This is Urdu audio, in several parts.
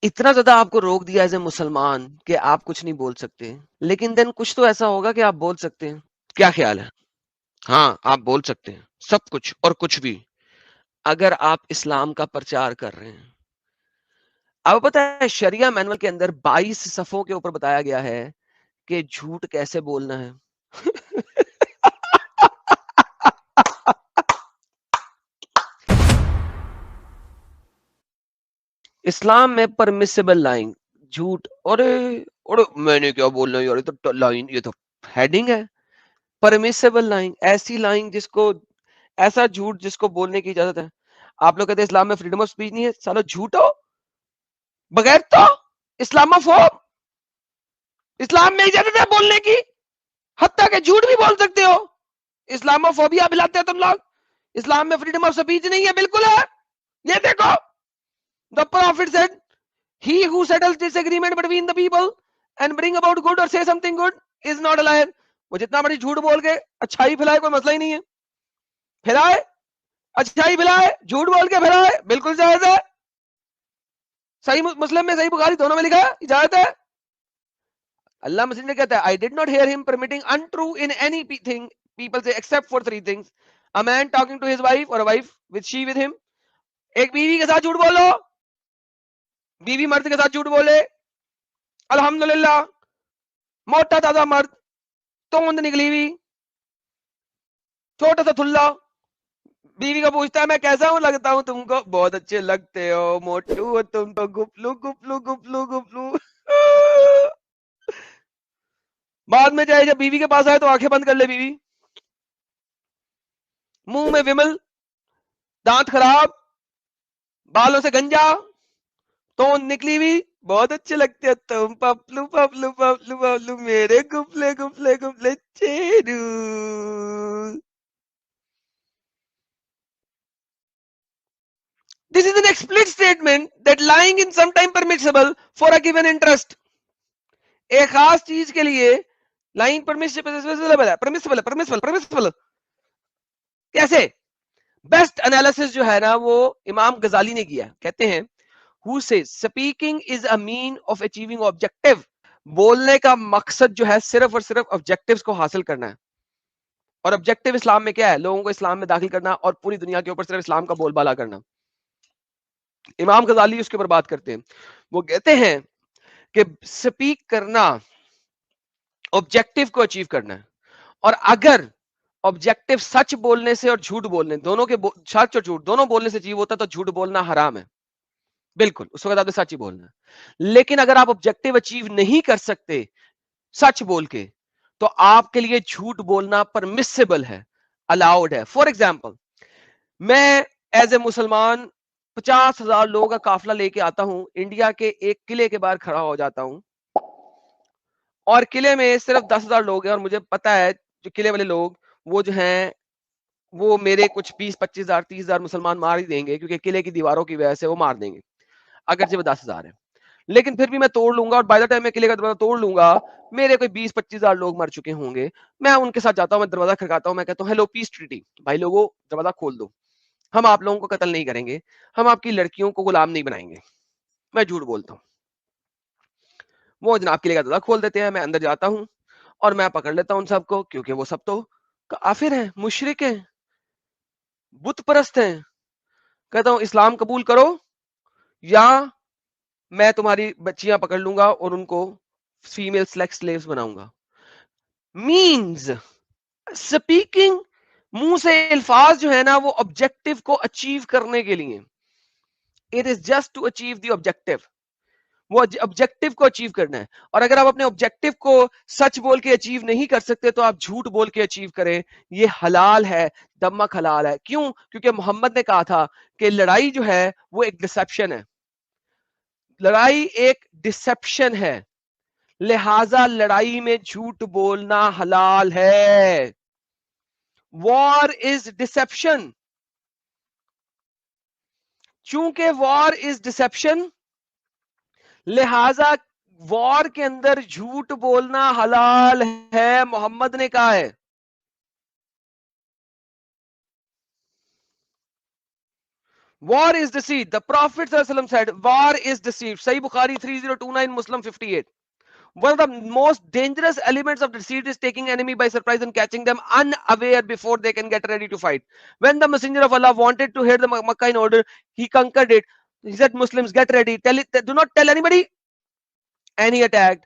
اتنا زیادہ آپ کو روک دیا ایز اے مسلمان کہ آپ کچھ نہیں بول سکتے، لیکن دین کچھ تو ایسا ہوگا کہ آپ بول سکتے ہیں. کیا خیال ہے؟ ہاں آپ بول سکتے ہیں سب کچھ اور کچھ بھی، اگر آپ اسلام کا پرچار کر رہے ہیں. آپ پتا ہے شریعہ مینول کے اندر 22 صفوں کے اوپر بتایا گیا ہے کہ جھوٹ کیسے بولنا ہے. اسلام میں پرمیسیبل لائن جھوٹ، اور میں نے کیا بولنا یار، یہ تو لائن، یہ تو ہیڈنگ ہے. پرمیسیبل لائن، ایسی لائن جس کو، ایسا جھوٹ جس کو بولنے کی اجازت ہے. آپ لوگ کہتے ہیں اسلام میں فریڈم آف اسپیچ نہیں ہے، سالو جھوٹ ہو بغیر تو اسلام فوب. اسلام میں اجازت ہے بولنے کی، حتیٰ کہ جھوٹ بھی بول سکتے ہو. اسلام فوبیا پلاتے ہو تم لوگ. اسلام میں فریڈم آف اسپیچ نہیں ہے، بالکل ہے. یہ دیکھو the prophet said he who settles disagreement between the people and bring about good or say something good is not a liar. وہ جتنا بڑی جھوٹ بول کے اچھائی پھیلائے کوئی مسئلہ ہی نہیں ہے. پھیلائے اچھائی پھیلائے، جھوٹ بول کے پھیلائے، بالکل جائز ہے. صحیح مسلم میں صحیح بخاری دونوں میں لکھا ہے اجازت ہے. اللہ مسلم نے کہتا ہے I did not hear him permitting untrue in anything people say except for 3 things: a man talking to his wife or a wife with she with him. ایک بیوی کے ساتھ جھوٹ بولو، بیوی مرد کے ساتھ جھوٹ بولے، الحمدللہ موٹا تازہ مرد، توند نکلی ہوئی، چھوٹا سا تھلا، بیوی کو پوچھتا ہے میں کیسا ہوں، لگتا ہوں تم کو، بہت اچھے لگتے ہو، موٹو ہو تم تو، گپلو گپلو گپلو گپلو. بعد میں جائے جب بیوی کے پاس آئے تو آنکھیں بند کر لے بیوی، منہ میں ومل، دانت خراب، بالوں سے گنجا، توند نکلی ہوئی، بہت اچھے لگتے ہو تم، پپلو پپلو پپلو پپلو میرے گپلے گپلے گپلے چیرو. This is an explicit statement that lying is sometimes permissible for a given interest. ایک خاص چیز کے لیے لائن پرمیسبل. کیسے؟ بیسٹ انالیسس جو ہے نا وہ امام غزالی نے کیا. کہتے ہیں who says speaking is a mean of achieving objective. بولنے کا مقصد جو ہے صرف اور صرف آبجیکٹیوز کو حاصل کرنا ہے. اور آبجیکٹیو اسلام میں کیا ہے؟ لوگوں کو اسلام میں داخل کرنا اور پوری دنیا کے اوپر صرف اسلام کا بول بالا کرنا. امام غزالی اس کے اوپر بات کرتے ہیں. وہ کہتے ہیں کہ سپیک کرنا آبجیکٹیو کو اچیو کرنا ہے، اور اگر آبجیکٹیو سچ بولنے سے اور جھوٹ بولنے دونوں کے سچ اور جھوٹ دونوں بولنے سے اچیو ہوتا تو جھوٹ بولنا حرام ہے. بالکل اس وقت آپ نے سچ ہی بولنا ہے. لیکن اگر آپ آبجیکٹیو اچیو نہیں کر سکتے سچ بول کے تو آپ کے لیے جھوٹ بولنا پرمیسیبل ہے، الاؤڈ ہے. فار ایگزامپل میں ایز اے مسلمان 50,000 لوگوں کا قافلہ لے کے آتا ہوں، انڈیا کے ایک قلعے کے باہر کھڑا ہو جاتا ہوں، اور قلعے میں صرف 10,000 لوگ ہیں، اور مجھے پتا ہے جو قلعے والے لوگ وہ جو ہیں وہ میرے کچھ 20-25,000 30,000 مسلمان مار ہی دیں گے، کیونکہ قلعے کی دیواروں کی وجہ سے وہ مار دیں گے اگرچہ وہ 10,000 ہے. لیکن پھر بھی میں توڑ لوں گا، اور بائی دا ٹائم میں قلعے کا دروازہ توڑ لوں گا میرے کوئی 20-25,000 لوگ مر چکے ہوں گے. میں ان کے ساتھ جاتا ہوں، میں دروازہ کھڑکاتا ہوں، میں کہتا ہوں ہیلو پیس ٹریٹی، بھائی لوگوں دروازہ کھول دو، ہم آپ لوگوں کو قتل نہیں کریں گے، ہم آپ کی لڑکیوں کو غلام نہیں بنائیں گے. میں جھوٹ بولتا ہوں. وہ جناب قلعے کا دروازہ کھول دیتے ہیں، میں اندر جاتا ہوں اور میں پکڑ لیتا ہوں ان سب کو، کیونکہ وہ سب تو کافر ہیں، مشرک ہیں، بت پرست ہیں. کہتا ہوں اسلام قبول کرو یا میں تمہاری بچیاں پکڑ لوں گا اور ان کو فیمیل سلیکس سلیوز بناؤں گا. مینز سپیکنگ، منہ سے الفاظ جو ہے نا وہ آبجیکٹیو کو اچیو کرنے کے لیے، it is just to achieve the objective, وہ آبجیکٹیو کو اچیو کرنا ہے. اور اگر آپ اپنے آبجیکٹیو کو سچ بول کے اچیو نہیں کر سکتے تو آپ جھوٹ بول کے اچیو کریں، یہ حلال ہے، دمک حلال ہے. کیوں؟ کیونکہ محمد نے کہا تھا کہ لڑائی جو ہے وہ ایک ڈسپشن ہے، لڑائی ایک ڈسپشن ہے، لہذا لڑائی میں جھوٹ بولنا حلال ہے. وار از ڈسپشن. چونکہ وار از ڈسپشن لہذا وار کے اندر جھوٹ بولنا حلال ہے، محمد نے کہا ہے. War is deceit. The Prophet ﷺ said, war is deceit. Sahih Bukhari 3029, Muslim 58. One of the most dangerous elements of deceit is taking enemy by surprise and catching them unaware before they can get ready to fight. When the Messenger of Allah wanted to hit the Makkah in order, he conquered it. He said, Muslims, get ready. Do not tell anybody. And he attacked.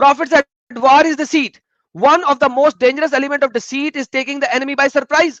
Prophet said, war is deceit. One of the most dangerous element of deceit is taking the enemy by surprise.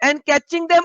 And catching them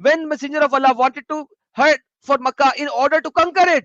When Messenger of Allah wanted to hurt for Makkah in order to conquer it,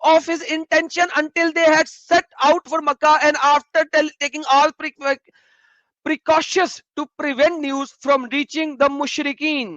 Of his intention until they had set out for Makkah and after taking all precautions to prevent news from reaching the mushrikeen.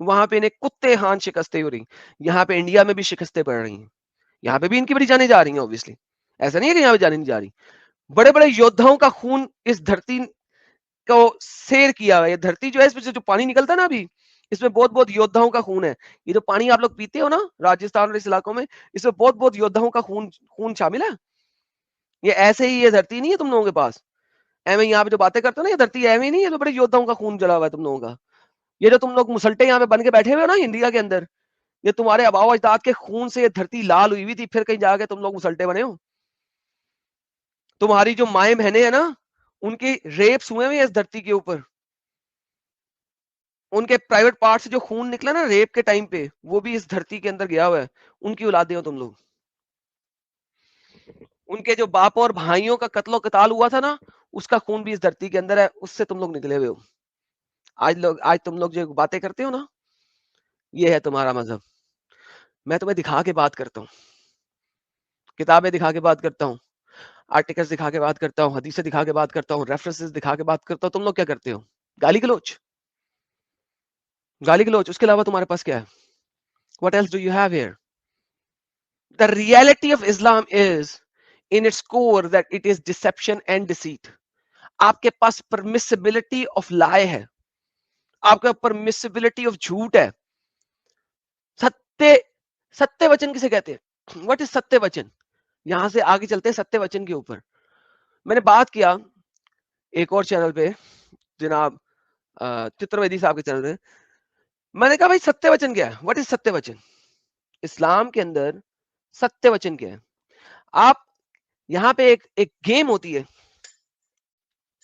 وہاں پہ انہیں کتے ہان شکستیں ہو رہی, یہاں پہ انڈیا میں بھی شکستیں پڑ رہی ہیں, یہاں پہ بھی ان کی بڑی جانیں جا رہی ہیں obviously, ایسا نہیں ہے کہ یہاں پہ جانیں نہیں جا رہی. بڑے بڑے یودھاؤں کا خون اس دھرتی کو سیر کیا ہے, یہ دھرتی جو ہے اس میں سے جو پانی نکلتا ہے نا ابھی, اس میں بہت بہت یودھاؤں کا خون ہے. یہ جو پانی آپ لوگ پیتے ہو نا راجستھان اور اس علاقوں میں, اس میں بہت بہت یودھاؤں کا خون شامل ہے. یہ ایسے ہی یہ دھرتی نہیں ہے تم لوگوں کے پاس ایویں یہاں پہ جو باتیں کرتے ہو نا, یہ دھرتی ایویں نہیں ہے, جو بڑے یودھاؤں کا خون جلا ہوا ہے تم لوگوں کا. یہ جو تم لوگ مسلٹے یہاں پہ بن کے بیٹھے ہوئے ہو نا انڈیا کے اندر, یہ تمہارے آباء و اجداد کے خون سے یہ دھرتی لال ہوئی ہوئی تھی, پھر کہیں جا کے تم لوگ مسلٹے بنے ہو. تمہاری جو مائیں بہنیں ہیں نا, ان کے ریپس ہوئے ہوئے اس دھرتی کے اوپر, ان کے پرائیویٹ پارٹ سے جو خون نکلا نا ریپ کے ٹائم پہ, وہ بھی اس دھرتی کے اندر گیا ہوا ہے. ان کی اولادیں ہو تم لوگ. ان کے جو باپ اور بھائیوں کا قتل و قتال ہوا تھا نا, اس کا خون بھی اس دھرتی کے اندر ہے, اس سے تم لوگ نکلے ہوئے ہو. آج تم لوگ جو باتیں کرتے ہو نا, یہ ہے تمہارا مذہب. میں تمہیں دکھا کے بات کرتا ہوں, کتابیں دکھا کے بات کرتا ہوں, آرٹیکلز دکھا کے بات کرتا ہوں, حدیثیں دکھا کے بات کرتا ہوں, ریفرنسز دکھا کے بات کرتا ہوں. تم لوگ کیا کرتے ہو؟ گالی گلوچ, گالی گلوچ. اس کے علاوہ تمہارے پاس کیا ہے؟ What else do you have here? The reality of Islam is in its core that it is deception and deceit. آپ کے پاس permissibility of lie ہے, آپ کا permissibility of جھوٹ ہے. ستیہ وچن کسے کہتے ہیں؟ What is ستیہ وچن؟ یہاں سے آگے چلتے ہیں ستیہ وچن کے اوپر. میں نے بات کیا ایک اور چینل پہ, جناب چتر ویدی صاحب کے چینل پہ, میں نے کہا بھائی ستیہ وچن کیا ہے؟ What is ستیہ وچن؟ اسلام کے اندر ستیہ وچن کیا ہے؟ آپ یہاں پہ ایک گیم ہوتی ہے,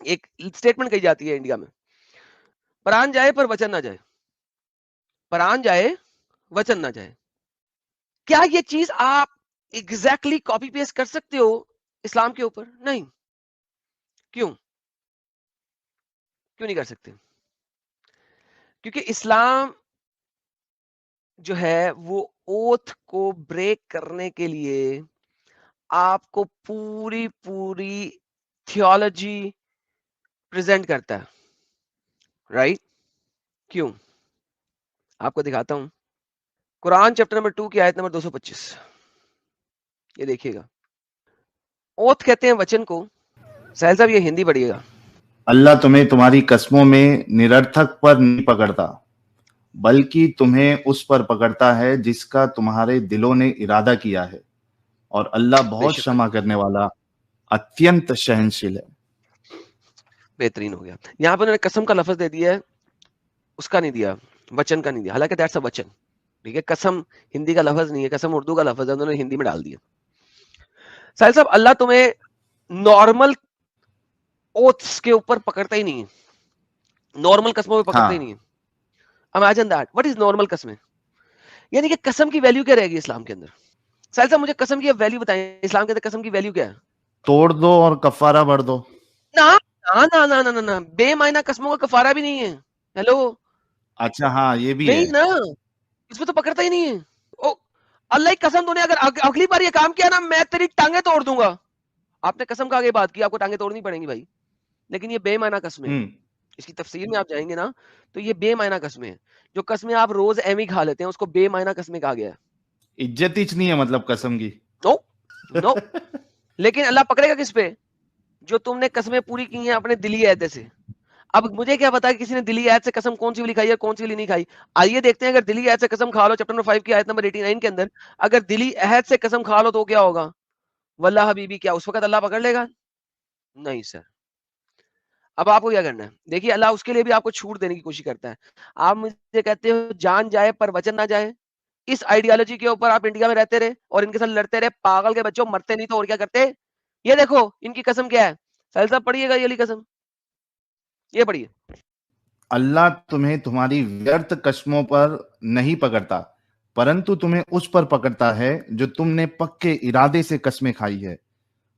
ایک اسٹیٹمنٹ کہی جاتی ہے انڈیا میں, پران جائے پر وچن نہ جائے, پران جائے وچن نہ جائے. کیا یہ چیز آپ ایگزیکٹلی کاپی پیسٹ کر سکتے ہو اسلام کے اوپر؟ نہیں. کیوں نہیں کر سکتے؟ کیونکہ اسلام جو ہے وہ اوتھ کو بریک کرنے کے لیے آپ کو پوری تھیولوجی پریزنٹ کرتا ہے, رائٹ؟ کیوں؟ آپ کو دکھاتا ہوں. قرآن چیپٹر نمبر 2 کی آیت نمبر 225, یہ دیکھیے گا. اوتھ کہتے ہیں وچن کو. سہیل صاحب یہ ہندی پڑھیے گا. اللہ تمہیں تمہاری قسموں میں نررتھک پر نہیں پکڑتا, بلکہ تمہیں اس پر پکڑتا ہے جس کا تمہارے دلوں نے ارادہ کیا ہے, اور اللہ بہت شمع کرنے والا اتینت سہنشیل ہے. بہترین ہو گیا. یہاں پہ انہوں نے قسم کا لفظ دے دیا ہے, اس کا نہیں دیا, وچن کا نہیں دیا, حالانکہ دیٹس اے وچن. ٹھیک ہے, قسم ہندی کا لفظ نہیں ہے, قسم اردو کا لفظ ہے, انہوں نے ہندی میں ڈال دیا. ساحل صاحب اللہ تمہیں نارمل اوتھس کے اوپر پکڑتا ہی نہیں ہے, نارمل قسموں پہ پکڑتا ہی نہیں ہے. Imagine that. What is normal قسمیں؟ یعنی کہ قسم کی ویلیو کیا رہے گی اسلام کے اندر؟ ساحل صاحب مجھے قسم کی ویلیو بتائیں, اسلام کے اندر قسم کی ویلیو کیا ہے؟ توڑ دو اور کفارہ بھر دو. نا, بے معنی قسموں کا کفارہ بھی نہیں ہے. ہیلو, اچھا ہاں یہ بھی ہے نہیں نا, اس میں تو پکڑتا ہی نہیں ہے. اللہ کی قسم, تو نے اگر اگلی بار یہ کام کیا نا, میں تیری ٹانگیں توڑ دوں گا. آپ نے قسم کا آگے بات کی, آپ کو ٹانگیں توڑنی پڑیں گی بھائی. لیکن یہ بے معنی قسمیں, اس کی تفسیر میں آپ جائیں گے نا تو یہ بے معنی قسمیں ہیں. جو قسمیں آپ روز ایویں کھا لیتے ہیں اس کو بے معنی قسمیں کہا گیا ہے. عزت ہی نہیں ہے مطلب قسم کی. نو. لیکن اللہ پکڑے گا کس پہ؟ جو تم نے قسمیں پوری کی ہیں اپنے دلی عہدے سے. اب مجھے کیا پتا کہ کسی نے دلی عہد سے قسم کون سی والی کھائی ہے, کون سی والی نہیں کھائی. آئیے دیکھتے ہیں, اگر دلی عہد سے قسم کھا لو, چیپٹر نمبر 5 کی آیت نمبر 89 کے اندر, اگر دلی عہد سے قسم کھا لو تو کیا ہوگا؟ واللہ حبیبی, کیا اس وقت اللہ پکڑ لے گا؟ نہیں سر. اب آپ کو کیا کرنا ہے؟ دیکھیے اللہ اس کے لیے بھی آپ کو چھوٹ دینے کی کوشش کرتا ہے. آپ مجھے کہتے ہو جان جائے پر وچن نہ جائے. اس آئیڈیالوجی کے اوپر آپ انڈیا میں رہتے رہے اور ان کے ساتھ لڑتے رہے. پاگل کے بچوں, مرتے نہیں تو اور کیا کرتے. یہ دیکھو ان کی قسم کیا ہے. سہیل صاحب پڑھیے گا یہ والی قسم, یہ پڑھیے. اللہ تمہیں تمہاری ویرت قسموں پر نہیں پکڑتا, پرنتو تمہیں اس پر پکڑتا ہے جو تم نے پکے ارادے سے قسمیں کھائی ہے,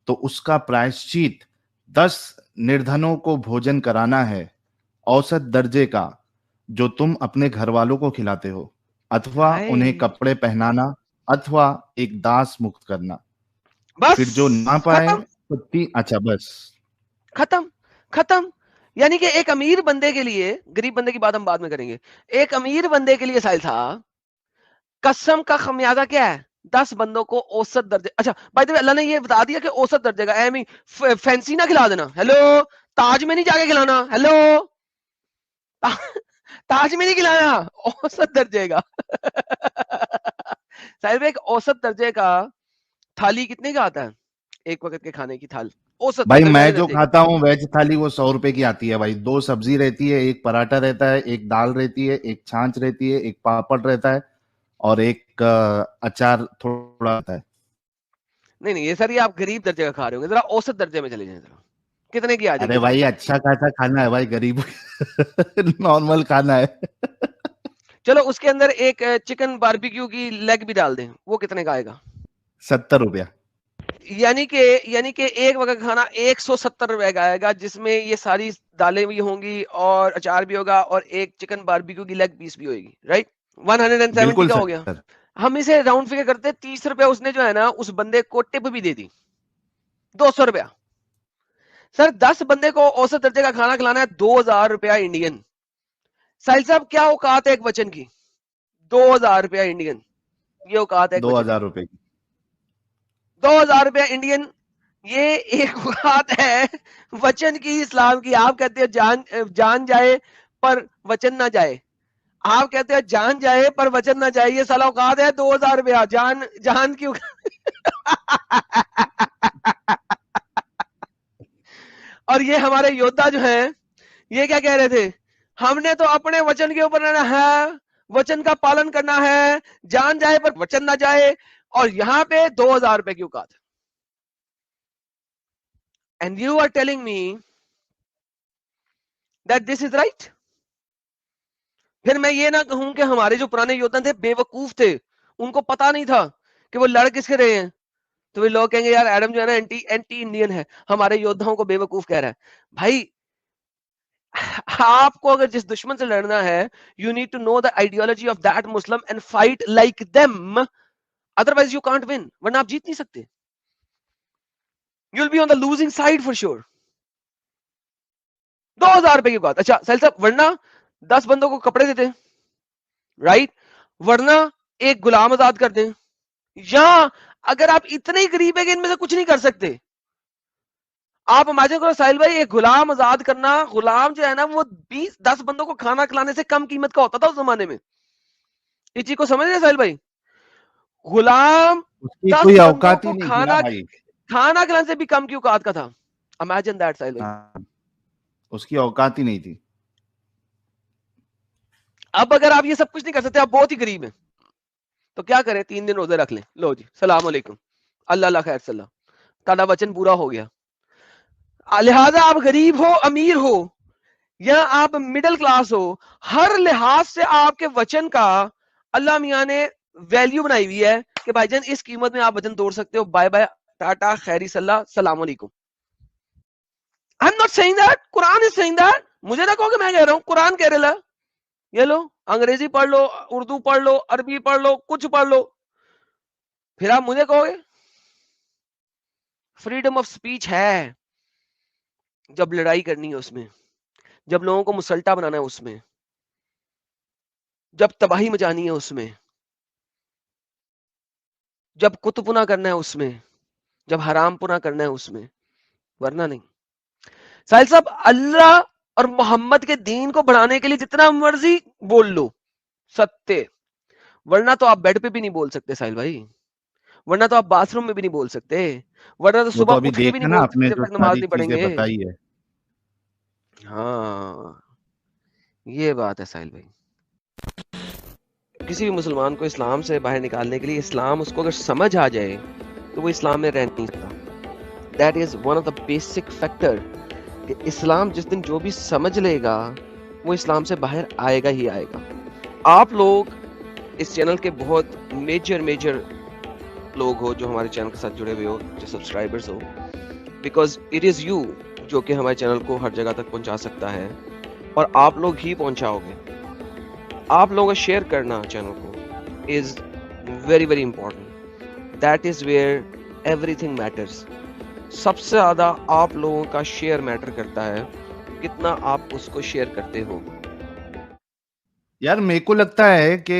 تو اس کا پرائشچت 10 نردھنوں کو بھوجن کرانا ہے, اوسط درجے کا, جو تم اپنے گھر والوں کو کھلاتے ہو, اتوا انہیں کپڑے پہنانا, اتوا ایک داس مکت کرنا. بس پھر جو نہ پائے ختم. اچھا بس ختم. یعنی کہ ایک امیر بندے کے لیے, غریب بندے کی بات ہم بعد میں کریں گے, ایک امیر بندے کے لیے سائل صاحب قسم کا خمیازہ کیا ہے؟ 10 بندوں کو اوسط درجے. اچھا بھائی اللہ نے یہ بتا دیا کہ اوسط درجے کا, ایم فینسی نہ کھلا دینا, ہیلو تاج میں نہیں جا کے کھلانا, ہیلو تاج میں نہیں کھلانا, اوسط درجے کا. صاحب ایک اوسط درجے کا تھالی کتنے کا آتا ہے؟ ایک وقت کے کھانے کی تھال اوسط بھائی میں درمیانے جو درجے کی. کھاتا ہوں ویج تھالی وہ 100 روپے کی آتی ہے بھائی. 2 سبزی رہتی ہے, ایک پراٹھا رہتا ہے, ایک دال رہتی ہے, ایک چھانچ رہتی ہے, ایک پاپڑ رہتا ہے, اور ایک اچار تھوڑا رہتا ہے. نہیں نہیں یہ سر یہ آپ غریب درجے کا کھا رہے ہوں گے, ذرا اوسط درجے میں چلے جائیں, ذرا کتنے کی آ جائے ارے گی بھائی تھالی؟ اچھا خاصا کھانا ہے بھائی, غریب نارمل کھانا ہے. چلو اس کے اندر ایک چکن باربیکیو کی لیگ بھی ڈال دیں, وہ کتنے کا آئے گا؟ 70 روپیہ. یعنی کہ ایک وقت کھانا 170 روپے کا آئے گا, جس میں یہ ساری دالیں بھی ہوں گی اور اچار بھی ہوگا اور ایک چکن باربیکیو کی لیگ پیس بھی ہوئے گی, رائٹ؟ 170 بالکل کا ہو گیا. سر. ہم اسے راؤنڈ فگر کرتے 30 روپے اس نے جو ہے نا اس بندے کو ٹپ بھی دے دی, 200 روپیہ. سر 10 بندے کو اوسط درجے کا کھانا کھلانا ہے 2000 روپیہ انڈین. ساحل صاحب کیا اوقات ہے ایک وچن کی؟ 2000 روپیہ انڈین, یہ اوقات ہے ایک وچن 2000 روپے کی. 2000 روپیہ انڈین, یہ ایک اوقات ہے وچن کی اسلام کی. آپ کہتے ہیں جان جائے پر وچن نہ جائے, آپ کہتے ہیں جان جائے پر وچن نہ جائے, یہ سال اوقات ہے 2000 روپیہ جان کی. اور یہ ہمارے یودھا جو ہیں یہ کیا کہہ رہے تھے, ہم نے تو اپنے وچن کے اوپر رہنا ہے, وچن کا پالن کرنا ہے, جان جائے پر وچن نہ جائے, اور یہاں پہ 2000 روپے کی اوقات ہے. And you are telling me that this is right. پھر میں یہ نہ کہوں کہ ہمارے جو پرانے یودھا تھے بے وقوف تھے, ان کو پتا نہیں تھا کہ وہ لڑ کس کے رہے ہیں, تو وہ لوگ کہیں گے یار ایڈم جو ہے نا اینٹی انڈین ہے, ہمارے یودھاؤں کو بے وقوف کہہ رہا ہے. بھائی آپ کو اگر جس دشمن سے لڑنا ہے, you need to know the ideology of that Muslim and fight like them, otherwise you can't win, ورنہ آپ جیت نہیں سکتے. You will be on the losing side for sure. 2000 روپے کی بات. اچھا سہیل صاحب ورنہ 10 بندوں کو کپڑے دیتے, رائٹ, ورنہ ایک غلام آزاد کر دیں, یا اگر آپ اتنے ہی غریب ہیں کہ ان میں سے کچھ نہیں کر سکتے, آپ امیجن کرو ساحل بھائی ایک غلام آزاد کرنا, غلام جو ہے نا وہ 10 بندوں کو کھانا کھلانے سے کم قیمت کا ہوتا تھا اس زمانے میں. اس چیز کو سمجھ رہے ساحل بھائی؟ غلام اس کی 10 کوئی بندوں اوقات ہی کو نہیں تھی نا کھانا بھائی. کھلانے سے بھی کم کی اوقات کا تھا. امیجن دیٹ ساحل بھائی. اس کی اوقات ہی نہیں تھی. اب اگر آپ یہ سب کچھ نہیں کر سکتے, آپ بہت ہی غریب ہیں, تو کیا کریں, 3 دن روزے رکھ لیں, لو جی السلام علیکم, اللہ اللہ خیر صلی اللہ, تالا وچن پورا ہو گیا. لہذا آپ غریب ہو امیر ہو یا آپ مڈل کلاس ہو, ہر لحاظ سے آپ کے وچن کا اللہ میاں نے ویلیو بنائی ہوئی ہے کہ بھائی جان اس قیمت میں آپ وچن توڑ سکتے ہو. بائے بائے, ٹاٹا, خیری صلی اللہ, السلام علیکم. I'm not saying that, Quran is saying that. مجھے نہ کہو کہ میں کہہ رہا ہوں, قرآن کہہ رہا ہے. یہ لو انگریزی پڑھ لو, اردو پڑھ لو, عربی پڑھ لو, کچھ پڑھ لو, پھر آپ مجھے کہو گے فریڈم آف سپیچ ہے جب لڑائی کرنی ہے اس میں, جب لوگوں کو مسلٹا بنانا ہے اس میں, جب تباہی مچانی ہے اس میں, جب کتب پنا کرنا ہے اس میں, جب حرام پنا کرنا ہے اس میں, ورنہ نہیں. ساحل صاحب اللہ اور محمد کے دین کو بڑھانے کے لیے جتنا مرضی بول لو ستے, ورنہ تو آپ بیڈ پہ بھی نہیں بول سکتے ساحل بھائی, ورنہ تو آپ باتھ روم میں بھی نہیں بول سکتے, ورنہ تو وہ صبح ابھی اٹھ کے بھی دیکھا نہیں نا بول آپ سکتے نے جب جو تک نماز ساری نہیں پڑھیں چیزیں گے. بتائی ہے. ہاں یہ بات ہے ساحل بھائی. کسی بھی مسلمان کو اسلام سے باہر نکالنے کے لیے, اسلام اس کو اگر سمجھ آ جائے تو وہ اسلام میں رہ نہیں سکتا. That is one of the basic factor کہ اسلام جس دن جو بھی سمجھ لے گا وہ اسلام سے باہر آئے گا ہی آئے گا. آپ لوگ اس چینل کے بہت میجر لوگ ہو جو ہمارے چینل کے ساتھ جڑے ہوئے ہو, جو subscribers who, because it is you جو کہ ہمارے چینل کو ہر جگہ تک پہنچا سکتا ہے, اور آپ لوگ ہی پہنچاؤ گے. آپ لوگوں کا شیئر کرنا چینل کو is very important. That is where everything matters. سب سے زیادہ آپ لوگوں کا شیئر میٹر کرتا ہے, کتنا آپ اس کو شیئر کرتے ہو؟ یار میرے کو لگتا ہے کہ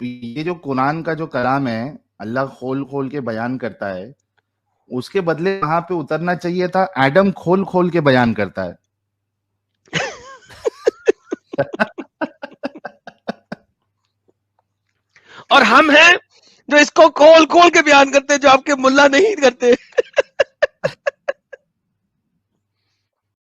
یہ جو قرآن کا جو کلام ہے اللہ کھول کھول کے بیان کرتا ہے، اس کے بدلے وہاں پہ اترنا چاہیے تھا ایڈم کھول کھول کے بیان کرتا ہے. اور ہم ہیں جو اس کو کھول کھول کے بیان کرتے ہیں، جو آپ کے ملا نہیں کرتے.